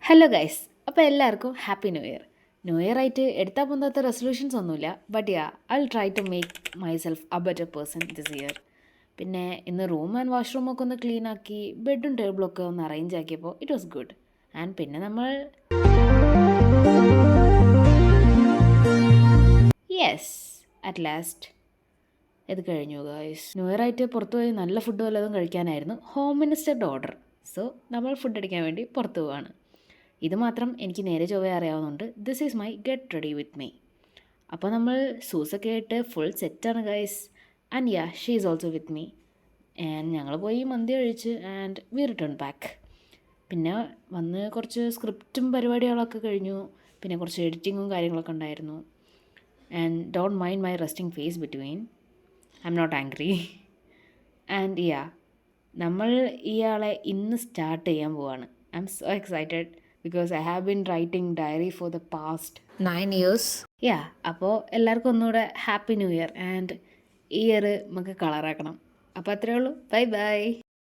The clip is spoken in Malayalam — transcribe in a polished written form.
ഹലോ ഗൈസ്, അപ്പോൾ എല്ലാവർക്കും happy new year. New year ആയിട്ട് എടുത്താൽ പോകാത്ത റെസൊല്യൂഷൻസ് ഒന്നുമില്ല. But I will try to make myself a better person this year. പിന്നെ ഇന്ന് റൂം ആൻഡ് വാഷ്റൂമൊക്കെ ഒന്ന് ക്ലീൻ ആക്കി ബെഡും ടേബിളൊക്കെ ഒന്ന് അറേഞ്ച് ആക്കിയപ്പോൾ ഇറ്റ് വാസ് ഗുഡ്. ആൻഡ് പിന്നെ നമ്മൾ യെസ് അറ്റ് ലാസ്റ്റ് ഇത് കഴിഞ്ഞു ഗൈസ്. ന്യൂ ഇയർ ആയിട്ട് പുറത്തു പോയി നല്ല ഫുഡ് വല്ലതും കഴിക്കാനായിരുന്നു ഹോം മിനിസ്റ്ററുടെ ഓർഡർ. സോ നമ്മൾ ഫുഡ് അടിക്കാൻ വേണ്ടി പുറത്തു പോവാണ്. ഇത് മാത്രം എനിക്ക് നേരെ ചൊവ്വേ അറിയാവുന്നുണ്ട്. This is my get ready with me. അപ്പോൾ നമ്മൾ ഷൂസൊക്കെ ആയിട്ട് ഫുൾ സെറ്റാണ് guys. And she is also with me. And ഞങ്ങൾ പോയി മന്തി കഴിച്ച് ആൻഡ് വി റിട്ടേൺ ബാക്ക്. പിന്നെ വന്ന് കുറച്ച് സ്ക്രിപ്റ്റും പരിപാടികളൊക്കെ കഴിഞ്ഞു. പിന്നെ കുറച്ച് എഡിറ്റിങ്ങും കാര്യങ്ങളൊക്കെ ഉണ്ടായിരുന്നു. And don't mind my resting face between. I'm not angry. And നമ്മൾ ഇയാളെ ഇന്ന് സ്റ്റാർട്ട് ചെയ്യാൻ പോവാണ്. I'm so excited because I have been writing diary for the past 9 years. അപ്പോൾ എല്ലാവർക്കും ഒന്നുകൂടെ ഹാപ്പി ന്യൂ ഇയർ. ആൻഡ് ഈ ഇയർ നമുക്ക് കളറാക്കണം. അപ്പോൾ അത്രയേ ഉള്ളൂ. Bye bye.